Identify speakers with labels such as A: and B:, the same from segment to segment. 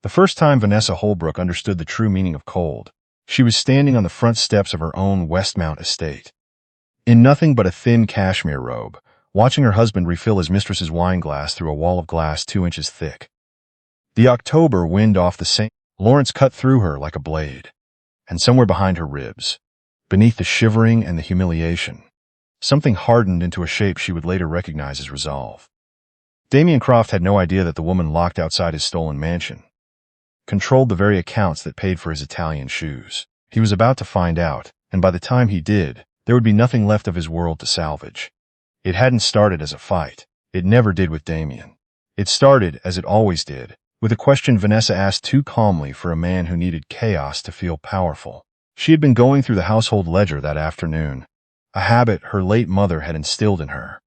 A: The first time Vanessa Holbrook understood the true meaning of cold, she was standing on the front steps of her own Westmount estate, in nothing but a thin cashmere robe, watching her husband refill his mistress's wine glass through a wall of glass 2 inches thick. The October wind off the St. Lawrence cut through her like a blade, and somewhere behind her ribs, beneath the shivering and the humiliation, something hardened into a shape she would later recognize as resolve. Damien Croft had no idea that the woman locked outside his stolen mansion controlled the very accounts that paid for his Italian shoes. He was about to find out, and by the time he did, there would be nothing left of his world to salvage. It hadn't started as a fight. It never did with Damien. It started, as it always did, with a question Vanessa asked too calmly for a man who needed chaos to feel powerful. She had been going through the household ledger that afternoon, a habit her late mother had instilled in her.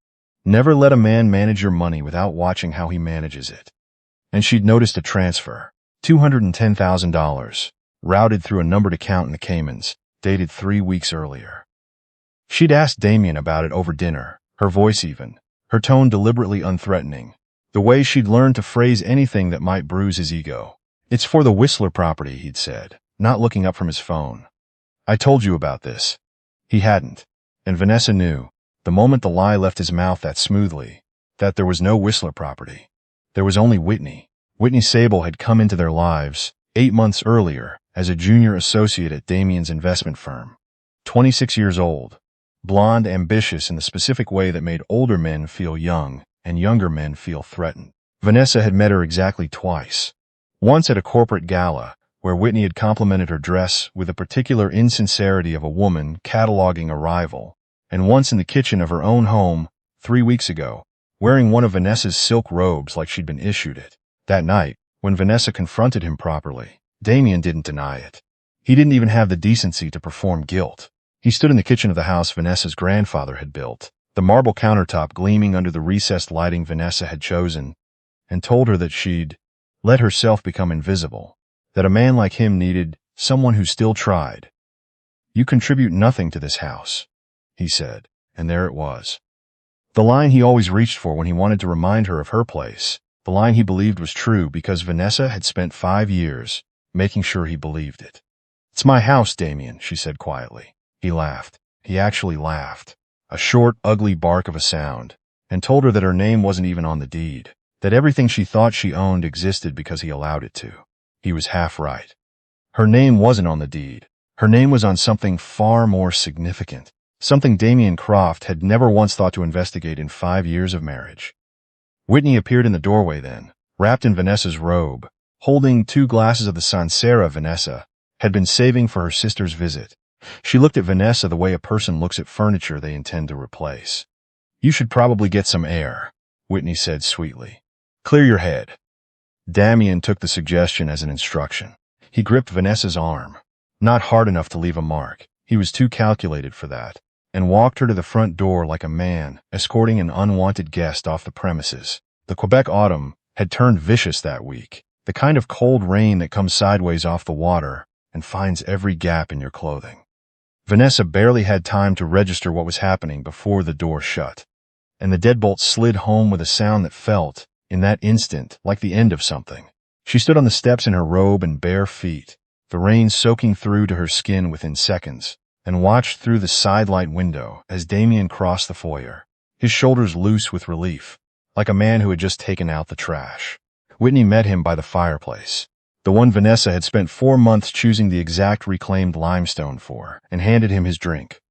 A: Never let a man manage your money without watching how he manages it. And she'd noticed a transfer, $210,000, routed through a numbered account in the Caymans, dated 3 weeks earlier. She'd asked Damien about it over dinner, her voice even, her tone deliberately unthreatening, the way she'd learned to phrase anything that might bruise his ego. "It's for the Whistler property," he'd said, not looking up from his phone. "I told you about this." He hadn't, and Vanessa knew, the moment the lie left his mouth that smoothly, that there was no Whistler property. There was only Whitney. Whitney Sable had come into their lives 8 months earlier as a junior associate at Damien's investment firm. 26 years old, blonde, ambitious in the specific way that made older men feel young and younger men feel threatened. Vanessa had met her exactly twice. Once at a corporate gala, where Whitney had complimented her dress with the particular insincerity of a woman cataloging a rival, and once in the kitchen of her own home 3 weeks ago, wearing one of Vanessa's silk robes like she'd been issued it. That night, when Vanessa confronted him properly, Damien didn't deny it. He didn't even have the decency to perform guilt. He stood in the kitchen of the house Vanessa's grandfather had built, the marble countertop gleaming under the recessed lighting Vanessa had chosen, and told her that she'd let herself become invisible, that a man like him needed someone who still tried. "You contribute nothing to this house," he said, and there it was. The line he always reached for when he wanted to remind her of her place, the line he believed was true because Vanessa had spent 5 years making sure he believed it. "It's my house, Damien," she said quietly. He laughed. He actually laughed. A short, ugly bark of a sound, and told her that her name wasn't even on the deed, that everything she thought she owned existed because he allowed it to. He was half right. Her name wasn't on the deed. Her name was on something far more significant, something Damien Croft had never once thought to investigate in 5 years of marriage. Whitney appeared in the doorway then, wrapped in Vanessa's robe, holding 2 glasses of the Sancerre Vanessa had been saving for her sister's visit. She looked at Vanessa the way a person looks at furniture they intend to replace. "You should probably get some air," Whitney said sweetly. "Clear your head." Damien took the suggestion as an instruction. He gripped Vanessa's arm, not hard enough to leave a mark, he was too calculated for that, and walked her to the front door like a man escorting an unwanted guest off the premises. The Quebec autumn had turned vicious that week, the kind of cold rain that comes sideways off the water and finds every gap in your clothing. Vanessa barely had time to register what was happening before the door shut, and the deadbolt slid home with a sound that felt, in that instant, like the end of something. She stood on the steps in her robe and bare feet, the rain soaking through to her skin within seconds, and watched through the sidelight window as Damien crossed the foyer, his shoulders loose with relief, like a man who had just taken out the trash. Whitney met him by the fireplace, the one Vanessa had spent 4 months choosing the exact reclaimed limestone for, and handed him his drink.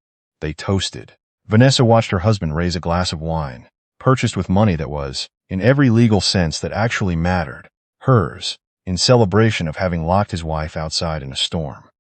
A: They toasted. Vanessa watched her husband raise a glass of wine, purchased with money that was, in every legal sense that actually mattered, hers, in celebration of having locked his wife outside in a storm.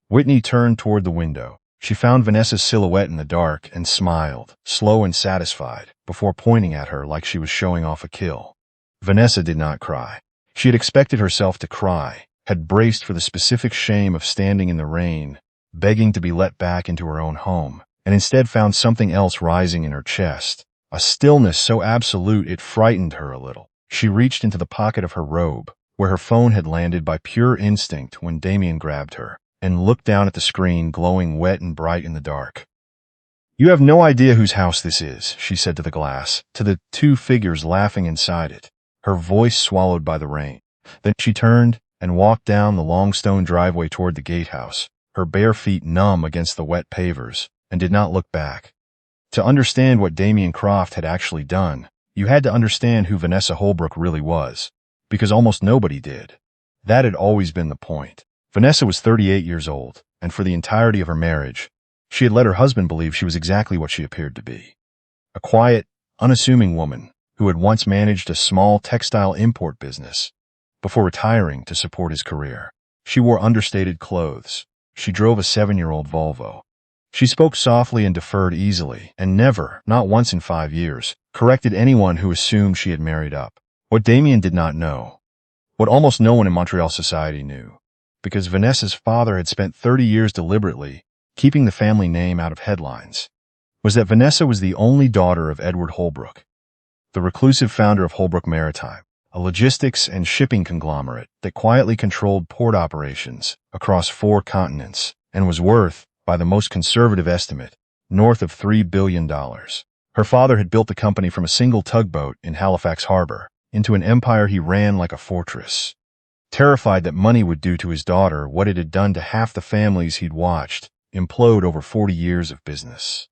A: Whitney turned toward the window. She found Vanessa's silhouette in the dark and smiled, slow and satisfied, before pointing at her like she was showing off a kill. Vanessa did not cry. She had expected herself to cry, had braced for the specific shame of standing in the rain, begging to be let back into her own home, and instead found something else rising in her chest, a stillness so absolute it frightened her a little. She reached into the pocket of her robe, where her phone had landed by pure instinct when Damien grabbed her, and looked down at the screen glowing wet and bright in the dark. "You have no idea whose house this is," she said to the glass, to the 2 figures laughing inside it, her voice swallowed by the rain. Then she turned and walked down the long stone driveway toward the gatehouse, her bare feet numb against the wet pavers, and did not look back. To understand what Damien Croft had actually done, you had to understand who Vanessa Holbrook really was, because almost nobody did. That had always been the point. Vanessa was 38 years old, and for the entirety of her marriage, she had let her husband believe she was exactly what she appeared to be. A quiet, unassuming woman who had once managed a small textile import business before retiring to support his career. She wore understated clothes. She drove a 7-year-old Volvo. She spoke softly and deferred easily, and never, not once in 5 years, corrected anyone who assumed she had married up. What Damien did not know, what almost no one in Montreal society knew, because Vanessa's father had spent 30 years deliberately keeping the family name out of headlines, was that Vanessa was the only daughter of Edward Holbrook, the reclusive founder of Holbrook Maritime, a logistics and shipping conglomerate that quietly controlled port operations across 4 continents and was worth, by the most conservative estimate, north of $3 billion. Her father had built the company from a single tugboat in Halifax Harbor into an empire he ran like a fortress, terrified that money would do to his daughter what it had done to half the families he'd watched implode over 40 years of business.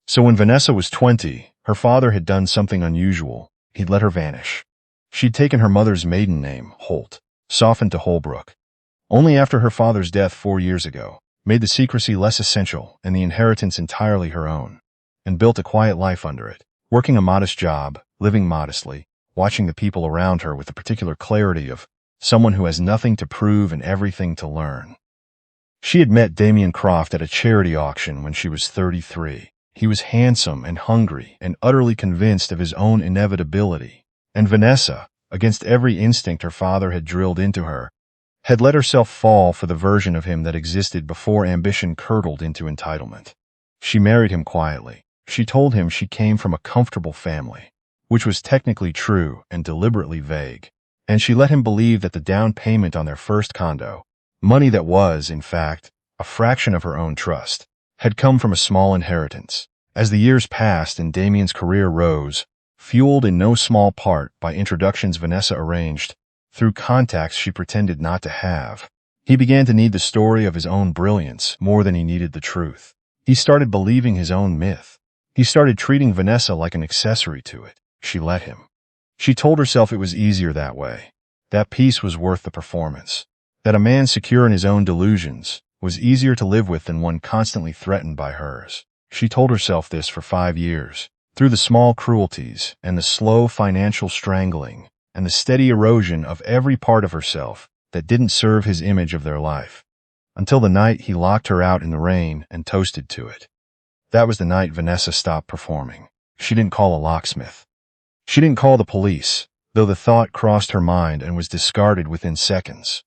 A: So when Vanessa was 20, her father had done something unusual. He'd let her vanish. She'd taken her mother's maiden name, Holt, softened to Holbrook, only after her father's death 4 years ago, made the secrecy less essential and the inheritance entirely her own, and built a quiet life under it, working a modest job, living modestly, watching the people around her with the particular clarity of someone who has nothing to prove and everything to learn. She had met Damien Croft at a charity auction when she was 33. He was handsome and hungry and utterly convinced of his own inevitability. And Vanessa, against every instinct her father had drilled into her, had let herself fall for the version of him that existed before ambition curdled into entitlement. She married him quietly. She told him she came from a comfortable family, which was technically true and deliberately vague. And she let him believe that the down payment on their first condo, money that was, in fact, a fraction of her own trust, had come from a small inheritance. As the years passed and Damien's career rose, fueled in no small part by introductions Vanessa arranged, through contacts she pretended not to have, he began to need the story of his own brilliance more than he needed the truth. He started believing his own myth. He started treating Vanessa like an accessory to it. She let him. She told herself it was easier that way. That peace was worth the performance. That a man secure in his own delusions was easier to live with than one constantly threatened by hers. She told herself this for 5 years, through the small cruelties and the slow financial strangling and the steady erosion of every part of herself that didn't serve his image of their life, until the night he locked her out in the rain and toasted to it. That was the night Vanessa stopped performing. She didn't call a locksmith. She didn't call the police, though the thought crossed her mind and was discarded within seconds.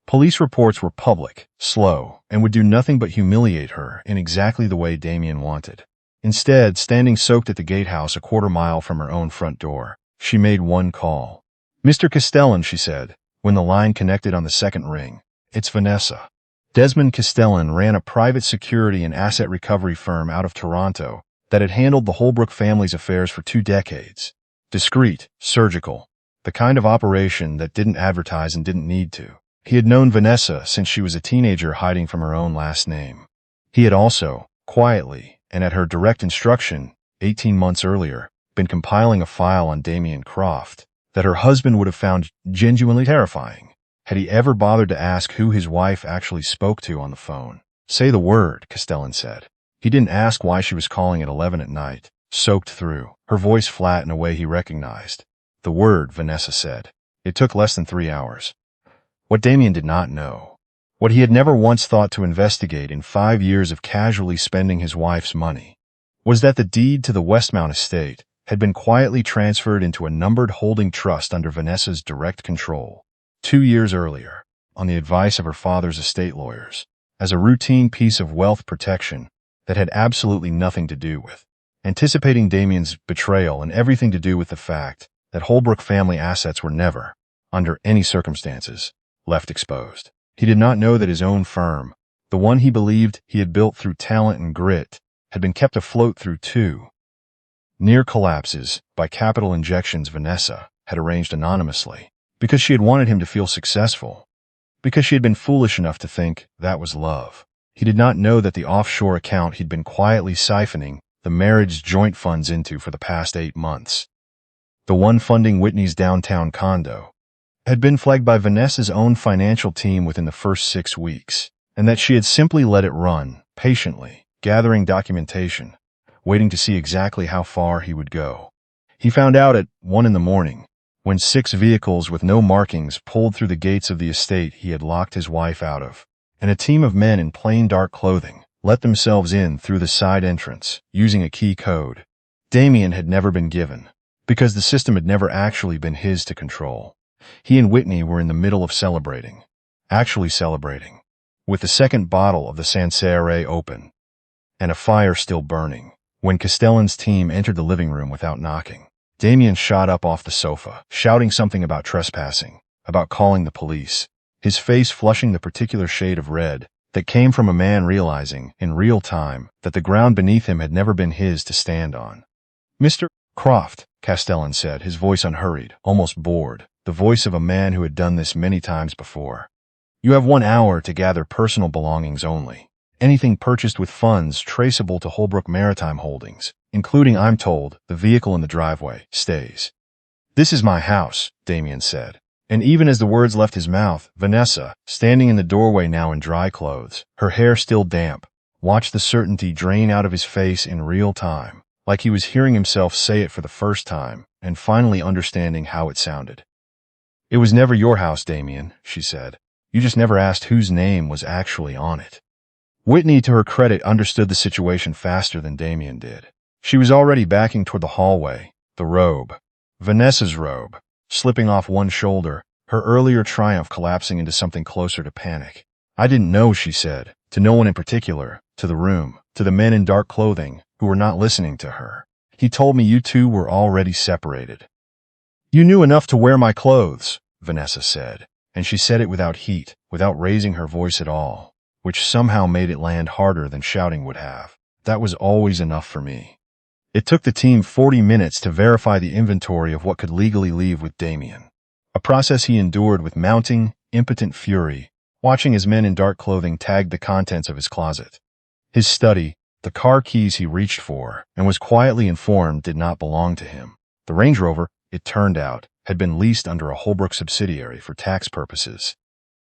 A: Police reports were public, slow, and would do nothing but humiliate her in exactly the way Damien wanted. Instead, standing soaked at the gatehouse a quarter-mile from her own front door, she made one call. "Mr. Castellan," she said, when the line connected on the second ring. "It's Vanessa." Desmond Castellan ran a private security and asset recovery firm out of Toronto that had handled the Holbrook family's affairs for 2 decades. Discreet, surgical, the kind of operation that didn't advertise and didn't need to. He had known Vanessa since she was a teenager hiding from her own last name. He had also, quietly, and at her direct instruction, 18 months earlier, been compiling a file on Damien Croft that her husband would have found genuinely terrifying had he ever bothered to ask who his wife actually spoke to on the phone. "Say the word," Castellan said. He didn't ask why she was calling at 11 at night, soaked through, her voice flat in a way he recognized. "The word," Vanessa said. It took less than 3 hours. What Damien did not know, what he had never once thought to investigate in 5 years of casually spending his wife's money, was that the deed to the Westmount estate had been quietly transferred into a numbered holding trust under Vanessa's direct control 2 years earlier, on the advice of her father's estate lawyers, as a routine piece of wealth protection that had absolutely nothing to do with anticipating Damien's betrayal and everything to do with the fact that Holbrook family assets were never, under any circumstances, left exposed. He did not know that his own firm, the one he believed he had built through talent and grit, had been kept afloat through 2 near collapses by capital injections Vanessa had arranged anonymously. Because she had wanted him to feel successful. Because she had been foolish enough to think that was love. He did not know that the offshore account he'd been quietly siphoning the marriage's joint funds into for the past 8 months, the one funding Whitney's downtown condo, had been flagged by Vanessa's own financial team within the first 6 weeks, and that she had simply let it run, patiently, gathering documentation, waiting to see exactly how far he would go. He found out at 1 in the morning, when 6 vehicles with no markings pulled through the gates of the estate he had locked his wife out of, and a team of men in plain dark clothing let themselves in through the side entrance, using a key code Damien had never been given, because the system had never actually been his to control. He and Whitney were in the middle of celebrating, with the second bottle of the Sancerre open, and a fire still burning, when Castellan's team entered the living room without knocking. Damien shot up off the sofa, shouting something about trespassing, about calling the police, his face flushing the particular shade of red that came from a man realizing, in real time, that the ground beneath him had never been his to stand on. "Mr. Croft," Castellan said, his voice unhurried, almost bored, the voice of a man who had done this many times before. "You have 1 hour to gather personal belongings only. Anything purchased with funds traceable to Holbrook Maritime Holdings, including, I'm told, the vehicle in the driveway, stays." "This is my house," Damien said. And even as the words left his mouth, Vanessa, standing in the doorway now in dry clothes, her hair still damp, watched the certainty drain out of his face in real time, like he was hearing himself say it for the first time, and finally understanding how it sounded. "It was never your house, Damien," she said. "You just never asked whose name was actually on it." Whitney, to her credit, understood the situation faster than Damien did. She was already backing toward the hallway, the robe, Vanessa's robe, slipping off one shoulder, her earlier triumph collapsing into something closer to panic. "I didn't know," she said, to no one in particular, to the room, to the men in dark clothing, who were not listening to her. "He told me you two were already separated." "You knew enough to wear my clothes," Vanessa said, and she said it without heat, without raising her voice at all, which somehow made it land harder than shouting would have. "That was always enough for me." It took the team 40 minutes to verify the inventory of what could legally leave with Damien, a process he endured with mounting, impotent fury, watching as men in dark clothing tagged the contents of his closet. His study, the car keys he reached for, and was quietly informed did not belong to him. The Range Rover, it turned out, had been leased under a Holbrook subsidiary for tax purposes.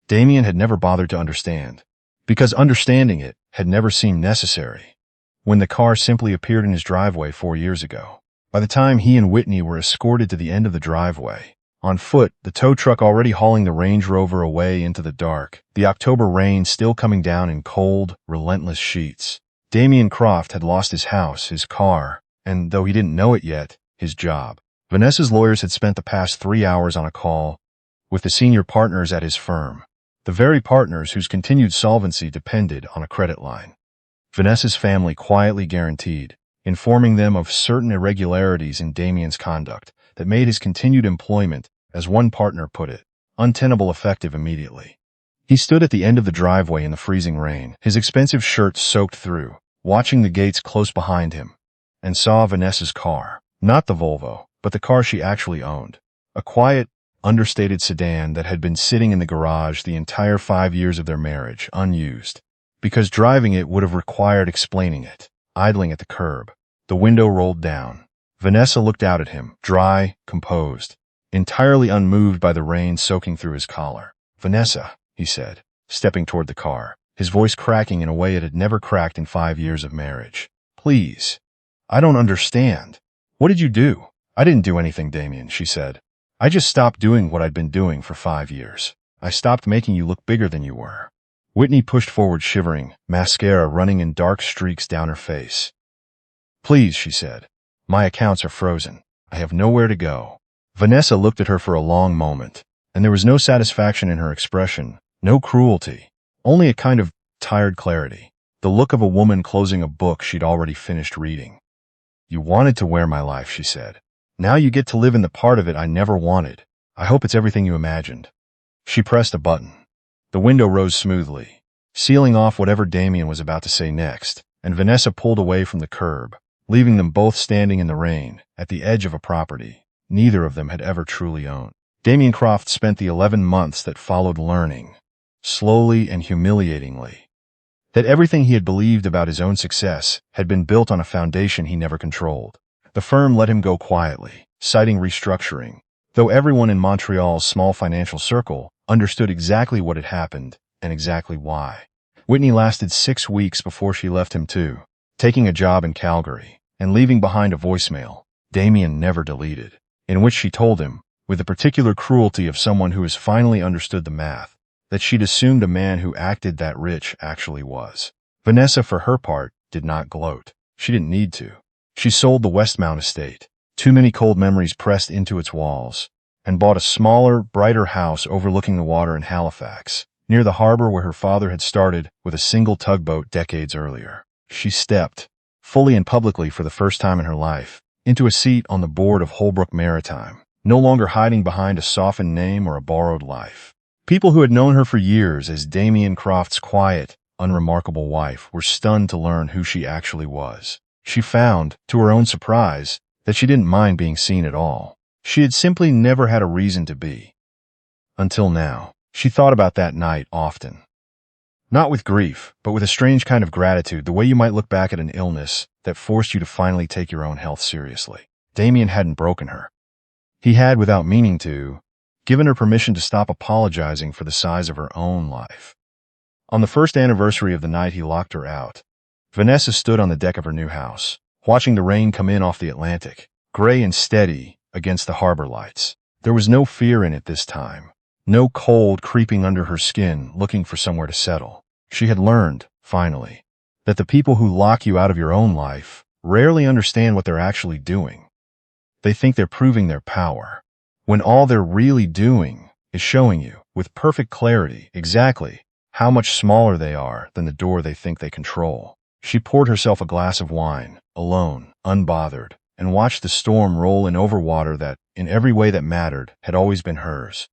A: Damien had never bothered to understand, because understanding it had never seemed necessary, when the car simply appeared in his driveway 4 years ago. By the time he and Whitney were escorted to the end of the driveway, on foot, the tow truck already hauling the Range Rover away into the dark, the October rain still coming down in cold, relentless sheets, Damien Croft had lost his house, his car, and, though he didn't know it yet, his job. Vanessa's lawyers had spent the past 3 hours on a call with the senior partners at his firm, the very partners whose continued solvency depended on a credit line. Vanessa's family quietly guaranteed, informing them of certain irregularities in Damien's conduct that made his continued employment, as one partner put it, untenable effective immediately. He stood at the end of the driveway in the freezing rain, his expensive shirt soaked through, watching the gates close behind him, and saw Vanessa's car, not the Volvo, but the car she actually owned, a quiet, understated sedan that had been sitting in the garage the entire 5 years of their marriage, unused, because driving it would have required explaining it, idling at the curb, the window rolled down. Vanessa looked out at him, dry, composed, entirely unmoved by the rain soaking through his collar. "Vanessa," he said, stepping toward the car, his voice cracking in a way it had never cracked in 5 years of marriage. "Please. I don't understand. What did you do?" "I didn't do anything, Damien," she said. "I just stopped doing what I'd been doing for 5 years. I stopped making you look bigger than you were." Whitney pushed forward, shivering, mascara running in dark streaks down her face. "Please," she said. "My accounts are frozen. I have nowhere to go." Vanessa looked at her for a long moment, and there was no satisfaction in her expression, no cruelty, only a kind of tired clarity, the look of a woman closing a book she'd already finished reading. "You wanted to wear my life," she said. "Now you get to live in the part of it I never wanted. I hope it's everything you imagined." She pressed a button. The window rose smoothly, sealing off whatever Damien was about to say next, and Vanessa pulled away from the curb, leaving them both standing in the rain, at the edge of a property neither of them had ever truly owned. Damien Croft spent the 11 months that followed learning, slowly and humiliatingly, that everything he had believed about his own success had been built on a foundation he never controlled. The firm let him go quietly, citing restructuring, though everyone in Montreal's small financial circle understood exactly what had happened and exactly why. Whitney lasted 6 weeks before she left him too, taking a job in Calgary and leaving behind a voicemail Damien never deleted, in which she told him, with the particular cruelty of someone who has finally understood the math, that she'd assumed a man who acted that rich actually was. Vanessa, for her part, did not gloat. She didn't need to. She sold the Westmount estate, too many cold memories pressed into its walls, and bought a smaller, brighter house overlooking the water in Halifax, near the harbor where her father had started with a single tugboat decades earlier. She stepped, fully and publicly for the first time in her life, into a seat on the board of Holbrook Maritime, no longer hiding behind a softened name or a borrowed life. People who had known her for years as Damien Croft's quiet, unremarkable wife were stunned to learn who she actually was. She found, to her own surprise, that she didn't mind being seen at all. She had simply never had a reason to be. Until now. She thought about that night often. Not with grief, but with a strange kind of gratitude, the way you might look back at an illness that forced you to finally take your own health seriously. Damien hadn't broken her. He had, without meaning to, given her permission to stop apologizing for the size of her own life. On the first anniversary of the night he locked her out, Vanessa stood on the deck of her new house, watching the rain come in off the Atlantic, gray and steady against the harbor lights. There was no fear in it this time, no cold creeping under her skin looking for somewhere to settle. She had learned, finally, that the people who lock you out of your own life rarely understand what they're actually doing. They think they're proving their power, when all they're really doing is showing you, with perfect clarity, exactly how much smaller they are than the door they think they control. She poured herself a glass of wine, alone, unbothered, and watched the storm roll in over water that, in every way that mattered, had always been hers.